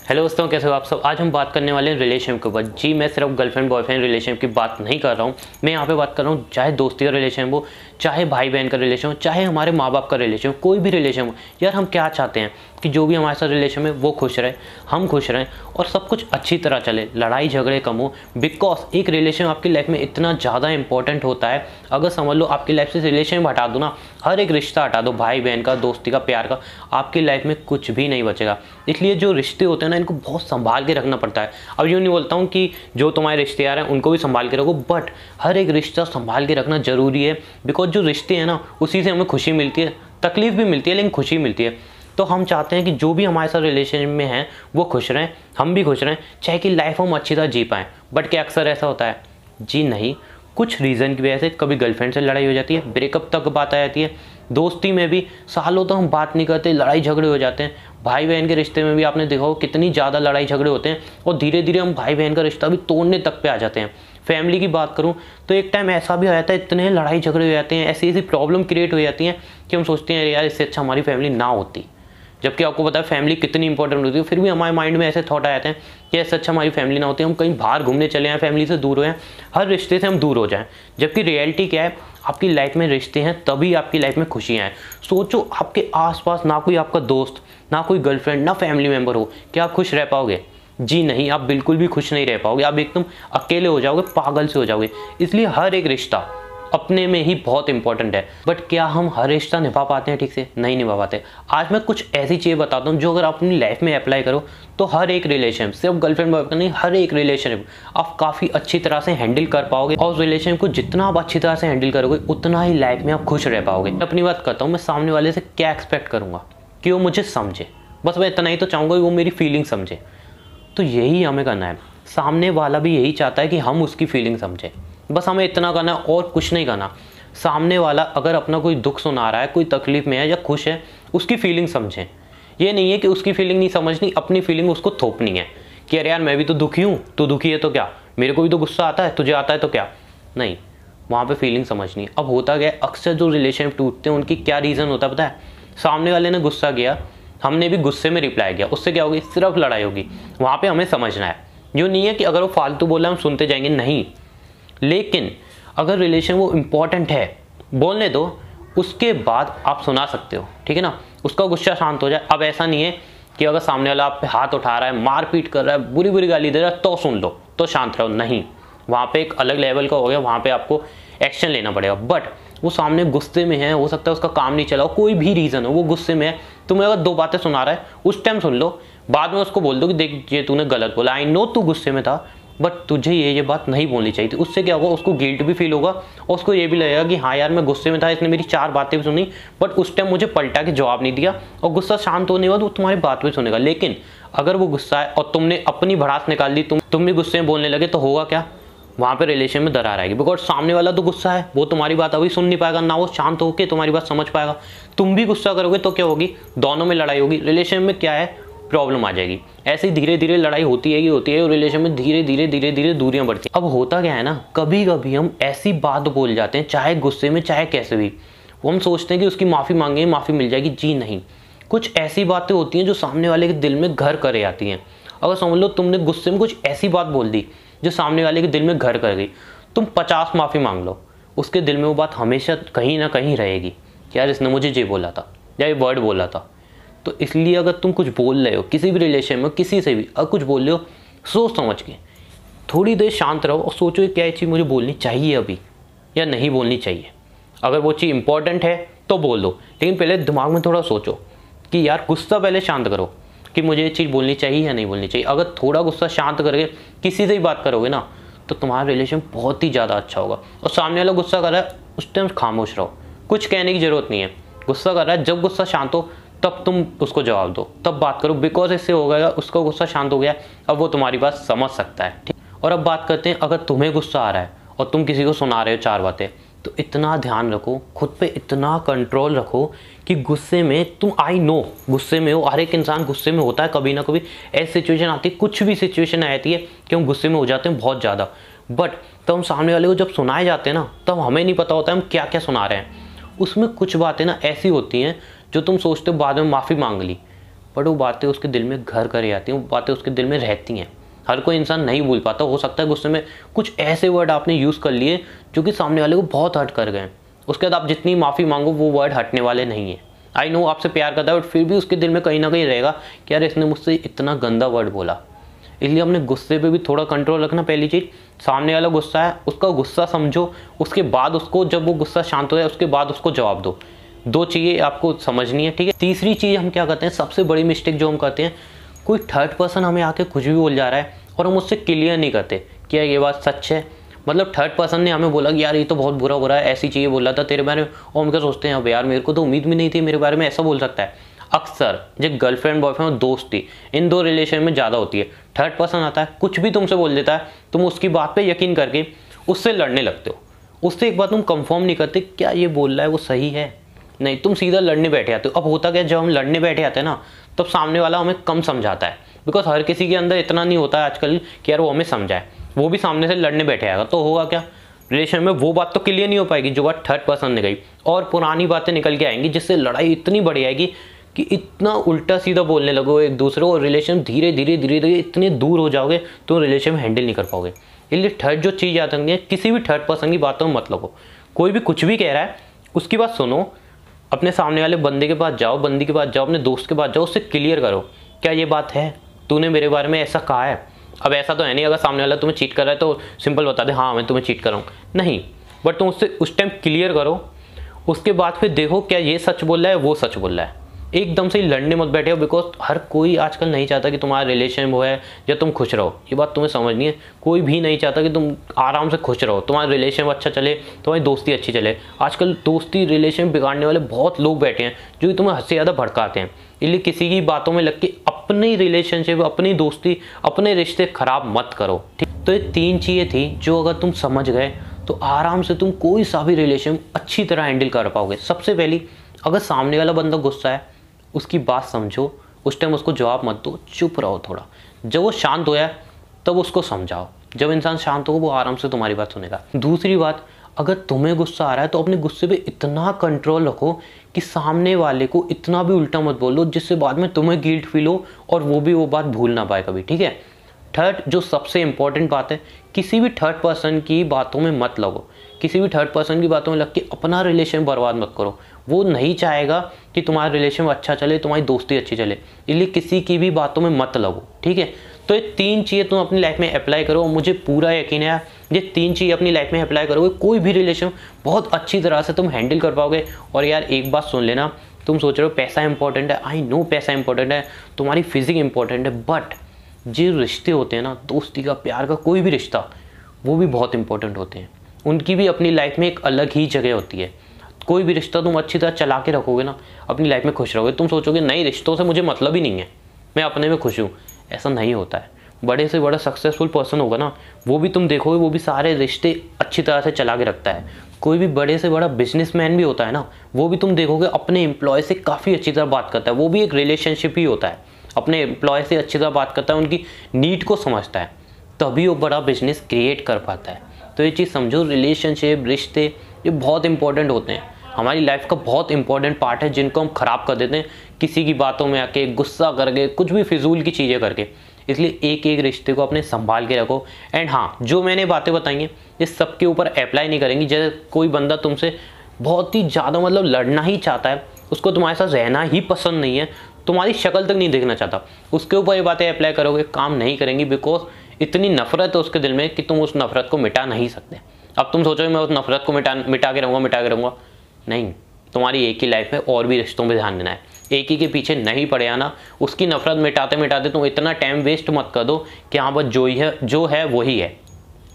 Hello दोस्तों, कैसे हो आप सब। आज हम बात करने वाले हैं रिलेशनशिप के ऊपर। जी, मैं सिर्फ गर्लफ्रेंड बॉयफ्रेंड रिलेशनशिप की बात नहीं कर रहा हूँ। मैं यहाँ पे बात कर रहा हूँ चाहे दोस्ती का रिलेशन हो, चाहे भाई बहन का रिलेशन हो, चाहे हमारे माँ बाप का रिलेशन हो, कोई भी रिलेशन हो। यार हम क्या चाहते हैं कि जो भी हमारे साथ रिलेशन में वो खुश रहे, हम खुश रहें और सब कुछ अच्छी तरह चले, लड़ाई झगड़े कम हो। बिकॉज एक रिलेशन आपकी लाइफ में इतना ज़्यादा इंपॉर्टेंट होता है। अगर समझ लो आपकी लाइफ से रिलेशन हटा दो ना, हर एक रिश्ता हटा दो, भाई बहन का, दोस्ती का, प्यार का, आपकी लाइफ में कुछ भी नहीं बचेगा। इसलिए जो रिश्ते होते हैं ना, इनको बहुत संभाल के रखना पड़ता है। अब यूँ नहीं बोलता हूँ कि जो तुम्हारे रिश्तेदार हैं उनको भी संभाल के रखो, बट हर एक रिश्ता संभाल के रखना जरूरी है। बिकॉज जो रिश्ते हैं ना, उसी से हमें खुशी मिलती है, तकलीफ भी मिलती है लेकिन खुशी मिलती है। तो हम चाहते हैं कि जो भी हमारे साथ रिलेशन में हैं वो खुश रहें, हम भी खुश रहें, चाहे कि लाइफ हम अच्छी तरह जी पाएँ। बट क्या अक्सर ऐसा होता है? जी नहीं। कुछ रीज़न की वजह से कभी गर्लफ्रेंड से लड़ाई हो जाती है, ब्रेकअप तक बात आ जाती है, दोस्ती में भी सालों तक हम बात नहीं करते, लड़ाई झगड़े हो जाते हैं। भाई बहन के रिश्ते में भी आपने देखा हो कितनी ज़्यादा लड़ाई झगड़े होते हैं और धीरे धीरे हम भाई बहन का रिश्ता भी तोड़ने तक पे आ जाते हैं। फैमिली की बात करूं तो एक टाइम ऐसा भी हो जाता है, इतने लड़ाई झगड़े हो जाते हैं, ऐसी ऐसी प्रॉब्लम क्रिएट हो जाती हैं कि हम सोचते हैं यार इससे अच्छा हमारी फैमिली ना होती। जबकि आपको पता है फैमिली कितनी इंपॉर्टेंट होती है, फिर भी हमारे माइंड में ऐसे थॉट आ जाते हैं कि ऐसे अच्छा हमारी फैमिली ना होती, हम कहीं बाहर घूमने चले जाएं, फैमिली से दूर हो जाएं, हर रिश्ते से हम दूर हो जाएं। जबकि रियलिटी क्या है, आपकी लाइफ में रिश्ते हैं तभी आपकी लाइफ में खुशियाँ हैं। सोचो आपके आसपास ना कोई आपका दोस्त, ना कोई गर्लफ्रेंड, ना फैमिली मेम्बर हो, क्या आप खुश रह पाओगे? जी नहीं, आप बिल्कुल भी खुश नहीं रह पाओगे। आप एकदम अकेले हो जाओगे, पागल से हो जाओगे। इसलिए हर एक रिश्ता अपने में ही बहुत इंपॉर्टेंट है। बट क्या हम हर रिश्ता निभा पाते हैं ठीक से? नहीं निभा पाते। आज मैं कुछ ऐसी चीज़ें बताता हूँ जो अगर आप अपनी लाइफ में अप्लाई करो तो हर एक रिलेशन, सिर्फ गर्लफ्रेंड बॉयफ्रेंड नहीं, हर एक रिलेशन आप काफ़ी अच्छी तरह से हैंडल कर पाओगे। और रिलेशन को जितना आप अच्छी तरह से हैंडल करोगे उतना ही लाइफ में आप खुश रह पाओगे। अपनी बात करता हूँ, मैं सामने वाले से क्या एक्सपेक्ट करूँगा कि वो मुझे समझे। बस मैं इतना ही तो चाहूँगा कि वो मेरी फीलिंग समझे। तो यही हमें करना है। सामने वाला भी यही चाहता है कि हम उसकी फीलिंग समझें। बस हमें इतना करना है और कुछ नहीं करना। सामने वाला अगर अपना कोई दुख सुना रहा है, कोई तकलीफ में है या खुश है, उसकी फीलिंग समझें। ये नहीं है कि उसकी फीलिंग नहीं समझनी, अपनी फीलिंग उसको थोपनी है कि अरे यार मैं भी तो दुखी हूँ, तू दुखी है तो क्या, मेरे को भी तो गुस्सा आता है, तुझे आता है तो क्या। नहीं, वहाँ पे फीलिंग समझनी। अब होता क्या है, अक्सर जो रिलेशन टूटते हैं उनकी क्या रीज़न होता है पता है? सामने वाले ने गुस्सा किया, हमने भी गुस्से में रिप्लाई किया, उससे क्या होगी? सिर्फ लड़ाई होगी। वहाँ पे हमें समझना है। यूँ नहीं है कि अगर वो फालतू बोला हम सुनते जाएंगे, नहीं। लेकिन अगर रिलेशन वो इम्पॉर्टेंट है, बोलने दो, उसके बाद आप सुना सकते हो, ठीक है ना। उसका गुस्सा शांत हो जाए। अब ऐसा नहीं है कि अगर सामने वाला आप पे हाथ उठा रहा है, मारपीट कर रहा है, बुरी बुरी गाली दे रहा है तो सुन लो, तो शांत रहो, नहीं। वहाँ पे एक अलग लेवल का हो गया, वहाँ पे आपको एक्शन लेना पड़ेगा। बट वो सामने गुस्से में है, हो सकता है उसका काम नहीं चला हो, कोई भी रीज़न हो, वो गुस्से में है, तुम्हें अगर दो बातें सुना रहा है उस टाइम सुन लो, बाद में उसको बोल दो कि देख ये तूने गलत बोला, आई नो तू गुस्से में था बट तुझे ये बात नहीं बोलनी चाहिए थी। उससे क्या होगा, उसको गिल्ट भी फील होगा और उसको ये भी लगेगा कि हाँ यार मैं गुस्से में था, इसने मेरी चार बातें भी सुनी बट उस टाइम मुझे पलटा के जवाब नहीं दिया। और गुस्सा शांत होने के बाद वो तुम्हारी बात भी सुनेगा। लेकिन अगर वो गुस्सा है और तुमने अपनी भड़ास निकाल दी, तुम भी गुस्से में बोलने लगे, तो होगा क्या? वहाँ पे रिलेशन में दरार आएगी। बिकॉज सामने वाला तो गुस्सा है, वो तुम्हारी बात अभी सुन नहीं पाएगा, ना वो शांत होकर तुम्हारी बात समझ पाएगा। तुम भी गुस्सा करोगे तो क्या होगी? दोनों में लड़ाई होगी, रिलेशन में क्या है, प्रॉब्लम आ जाएगी। ऐसे धीरे धीरे लड़ाई होती है और रिलेशन में धीरे धीरे दूरियां बढ़ती हैं। अब होता क्या है ना, कभी कभी हम ऐसी बात बोल जाते हैं, चाहे गुस्से में चाहे कैसे भी, वो हम सोचते हैं कि उसकी माफ़ी मांगे, माफ़ी मिल जाएगी। जी नहीं, कुछ ऐसी बातें होती हैं जो सामने वाले के दिल में घर करे आती हैं। अगर समझ लो तुमने गुस्से में कुछ ऐसी बात बोल दी जो सामने वाले के दिल में घर कर गई, तुम 50 माफ़ी मांग लो, उसके दिल में वो बात हमेशा कहीं ना कहीं रहेगी कि यार इसने मुझे ये बोला था या ये वर्ड बोला था। तो इसलिए अगर तुम कुछ बोल रहे हो किसी भी रिलेशन में, किसी से भी अगर कुछ बोल रहे हो, सोच समझ के थोड़ी देर शांत रहो और सोचो क्या ये चीज़ मुझे बोलनी चाहिए अभी या नहीं बोलनी चाहिए। अगर वो चीज़ इंपॉर्टेंट है तो बोल दो, लेकिन पहले दिमाग में थोड़ा सोचो कि यार गुस्सा पहले शांत करो कि मुझे ये चीज़ बोलनी चाहिए या नहीं बोलनी चाहिए। अगर थोड़ा गुस्सा शांत करके किसी से भी बात करोगे ना, तो तुम्हारा रिलेशन बहुत ही ज़्यादा अच्छा होगा। और सामने वाला गुस्सा कर रहा है, उस टाइम खामोश रहो, कुछ कहने की ज़रूरत नहीं है। गुस्सा कर रहा है, जब गुस्सा शांत हो तब तुम उसको जवाब दो, तब बात करो। बिकॉज इससे हो गया, उसका गुस्सा शांत हो गया, अब वो तुम्हारी बात समझ सकता है, ठीक। और अब बात करते हैं, अगर तुम्हें गुस्सा आ रहा है और तुम किसी को सुना रहे हो चार बातें, तो इतना ध्यान रखो, खुद पे इतना कंट्रोल रखो कि गुस्से में तुम, आई नो गुस्से में हो, हर एक इंसान गुस्से में होता है, कभी ना कभी ऐसी सिचुएशन आती है, कुछ भी सिचुएशन आती है कि हम गुस्से में हो जाते हैं बहुत ज़्यादा। बट तब हम सामने वाले को जब सुनाए जाते हैं ना, तब हमें नहीं पता होता है हम क्या क्या सुना रहे हैं। उसमें कुछ बातें ना ऐसी होती हैं जो तुम सोचते हो बाद में माफ़ी मांग ली, बट वो बातें उसके दिल में घर करे आती हैं, वो बातें उसके दिल में रहती हैं। हर कोई इंसान नहीं भूल पाता, हो सकता है गुस्से में कुछ ऐसे वर्ड आपने यूज़ कर लिए जो कि सामने वाले को बहुत हर्ट कर गए, उसके बाद आप जितनी माफ़ी मांगो वो वर्ड हटने वाले नहीं है। आई नो आपसे प्यार करता है, बट फिर भी उसके दिल में कहीं ना कहीं रहेगा कि यार इसने मुझसे इतना गंदा वर्ड बोला। इसलिए अपने गुस्से पे भी थोड़ा कंट्रोल रखना। पहली चीज़, सामने वाला गुस्सा है, उसका गुस्सा समझो, उसके बाद उसको, जब वो गुस्सा शांत हो जाए उसके बाद उसको जवाब दो। 2 चीज़ें आपको समझनी है, ठीक है। तीसरी चीज़ हम क्या करते हैं, सबसे बड़ी मिस्टेक जो हम करते हैं, कोई थर्ड पर्सन हमें आके कुछ भी बोल जा रहा है और हम उससे क्लियर नहीं करते क्या ये बात सच है। मतलब थर्ड पर्सन ने हमें बोला कि यार ये तो बहुत बुरा बुरा है, ऐसी चीज़ें बोल रहा था तेरे बारे में, और हम क्या सोचते हैं अब यार मेरे को तो उम्मीद भी नहीं थी मेरे बारे में ऐसा बोल सकता है। अक्सर जो गर्लफ्रेंड बॉयफ्रेंड और दोस्ती, इन 2 रिलेशन में ज़्यादा होती है। थर्ड पर्सन आता है, कुछ भी तुमसे बोल देता है, तुम उसकी बात पे यकीन करके उससे लड़ने लगते हो। उससे एक बात तुम कंफर्म नहीं करते क्या ये बोल रहा है वो सही है, नहीं, तुम सीधा लड़ने बैठे आते हो। अब होता क्या, जब हम लड़ने बैठे आते हैं ना, तब सामने वाला हमें कम समझाता है, बिकॉज हर किसी के अंदर इतना नहीं होता है आजकल कि यार वो हमें समझाए। वो भी सामने से लड़ने बैठे आएगा तो होगा क्या, रिलेशन में वो बात तो क्लियर नहीं हो पाएगी जो बात थर्ड पर्सन ने कही, और पुरानी बातें निकल के आएंगी जिससे लड़ाई इतनी बढ़ जाएगी कि इतना उल्टा सीधा बोलने लगो एक दूसरे को, और रिलेशन धीरे धीरे इतने दूर हो जाओगे तो रिलेशन में हैंडल नहीं कर पाओगे। इसलिए थर्ड जो चीज़ याद रखनी है, किसी भी थर्ड पर्सन की बातों में मत लगो। कोई भी कुछ भी कह रहा है उसकी बात सुनो, अपने सामने वाले बंदे के पास जाओ, बंदी के पास जाओ, अपने दोस्त के पास जाओ, उससे क्लियर करो क्या ये बात है, तूने मेरे बारे में ऐसा कहा है। अब ऐसा तो है नहीं अगर सामने वाला तुम्हें चीट कर रहा है तो सिंपल बता दे हाँ मैं तुम्हें चीट कर रहा हूँ, नहीं, बट तुम उससे उस टाइम क्लियर करो। उसके बाद फिर देखो क्या ये सच बोल रहा है वो सच बोल रहा है। एकदम से लड़ने मत बैठे हो, बिकॉज हर कोई आजकल नहीं चाहता कि तुम्हारा रिलेशन वो है या तुम खुश रहो। ये बात तुम्हें समझनी है, कोई भी नहीं चाहता कि तुम आराम से खुश रहो, तुम्हारा रिलेशन अच्छा चले, तुम्हारी दोस्ती अच्छी चले। आजकल दोस्ती रिलेशन बिगाड़ने वाले बहुत लोग बैठे हैं जो कि तुम्हें हद से ज़्यादा भड़काते हैं। इसलिए किसी की बातों में लग के अपनी रिलेशनशिप, अपनी दोस्ती, अपने रिश्ते खराब मत करो, ठीक। तो ये 3 चीज़ें थी जो अगर तुम समझ गए तो आराम से तुम कोई सा भी रिलेशन अच्छी तरह हैंडल कर पाओगे। सबसे पहली, अगर सामने वाला बंदा गुस्सा है उसकी बात समझो, उस टाइम उसको जवाब मत दो, चुप रहो थोड़ा। जब वो शांत होया तब उसको समझाओ। जब इंसान शांत होगा वो आराम से तुम्हारी बात सुनेगा। दूसरी बात, अगर तुम्हें गुस्सा आ रहा है तो अपने गुस्से पे इतना कंट्रोल रखो कि सामने वाले को इतना भी उल्टा मत बोलो जिससे बाद में तुम्हें गिल्ट फील हो और वो भी वो बात भूल ना पाए कभी, ठीक है। थर्ड जो सबसे इंपॉर्टेंट बात है, किसी भी थर्ड पर्सन की बातों में मत लगो। किसी भी थर्ड पर्सन की बातों में लग के अपना रिलेशन बर्बाद मत करो। वो नहीं चाहेगा कि तुम्हारा रिलेशन अच्छा चले, तुम्हारी दोस्ती अच्छी चले, इसलिए किसी की भी बातों में मत लगो, ठीक है। तो ये 3 चीज़ें तुम अपनी लाइफ में अप्लाई करो, और मुझे पूरा यकीन है ये 3 चीज़ें अपनी लाइफ में अप्लाई करोगे कोई भी रिलेशन बहुत अच्छी तरह से तुम हैंडल कर पाओगे। और यार एक बात सुन लेना, तुम सोच रहे हो पैसा इंपॉर्टेंट है, आई नो पैसा इंपॉर्टेंट है, तुम्हारी फिजिक इंपॉर्टेंट है, बट जो रिश्ते होते हैं ना, दोस्ती का, प्यार का, कोई भी रिश्ता, वो भी बहुत इंपॉर्टेंट होते हैं। उनकी भी अपनी लाइफ में एक अलग ही जगह होती है। कोई भी रिश्ता तुम अच्छी तरह चला के रखोगे ना, अपनी लाइफ में खुश रहोगे। तुम सोचोगे नहीं रिश्तों से मुझे मतलब ही नहीं है, मैं अपने में खुश हूँ, ऐसा नहीं होता है। बड़े से बड़ा सक्सेसफुल पर्सन होगा ना, वो भी तुम देखोगे वो भी सारे रिश्ते अच्छी तरह से चला के रखता है। कोई भी बड़े से बड़ा बिजनेसमैन भी होता है ना, वो भी तुम देखोगे अपने एम्प्लॉय से काफ़ी अच्छी तरह बात करता है, वो भी एक रिलेशनशिप ही होता है। अपने एम्प्लॉय से अच्छी तरह बात करता है, उनकी नीड को समझता है, तभी वो बड़ा बिजनेस क्रिएट कर पाता है। तो ये चीज़ समझो, रिलेशनशिप, रिश्ते ये बहुत इंपॉर्टेंट होते हैं, हमारी लाइफ का बहुत इंपॉर्टेंट पार्ट है, जिनको हम ख़राब कर देते हैं किसी की बातों में आके, गुस्सा करके, कुछ भी फिजूल की चीज़ें करके। इसलिए एक एक रिश्ते को अपने संभाल के रखो। एंड हाँ, जो मैंने बातें बताई हैं ये सबके ऊपर अप्लाई नहीं करेंगी। जैसे कोई बंदा तुमसे बहुत ही ज़्यादा मतलब लड़ना ही चाहता है, उसको तुम्हारे साथ रहना ही पसंद नहीं है, तुम्हारी शक्ल तक नहीं देखना चाहता, उसके ऊपर ये बातें अप्लाई करोगे काम नहीं करेंगी, बिकॉज इतनी नफरत है उसके दिल में कि तुम उस नफरत को मिटा नहीं सकते। अब तुम सोचोगे मैं उस नफरत को मिटा के रहूँगा, नहीं, तुम्हारी एक ही लाइफ है, और भी रिश्तों में ध्यान देना है। एक ही के पीछे नहीं पड़े आना, उसकी नफरत मिटाते मिटाते तुम इतना टाइम वेस्ट मत कर दो कि हाँ बस जो है वही है,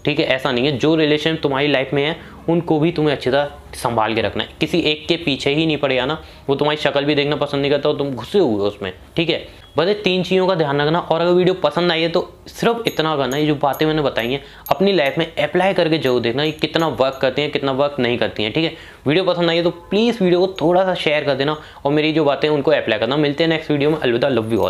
ठीक है। ऐसा नहीं है, जो रिलेशन तुम्हारी लाइफ में है उनको भी तुम्हें अच्छी तरह संभाल के रखना है, किसी एक के पीछे ही नहीं पड़े आना। वो तुम्हारी शक्ल भी देखना पसंद नहीं करता और तुम घुसे हुए उसमें, ठीक है। बस ये 3 चीज़ों का ध्यान रखना। और अगर वीडियो पसंद आई है तो सिर्फ इतना करना, ये जो बातें मैंने बताई हैं अपनी लाइफ में अप्लाई करके जरूर देखना ये कितना वर्क करती हैं, कितना वर्क नहीं करती हैं, ठीक है। वीडियो पसंद आई है तो प्लीज़ वीडियो को थोड़ा सा शेयर कर देना और मेरी जो बातें हैं उनको अप्लाई करना। मिलते हैं नेक्स्ट वीडियो में, अलविदा, लव यू ऑल।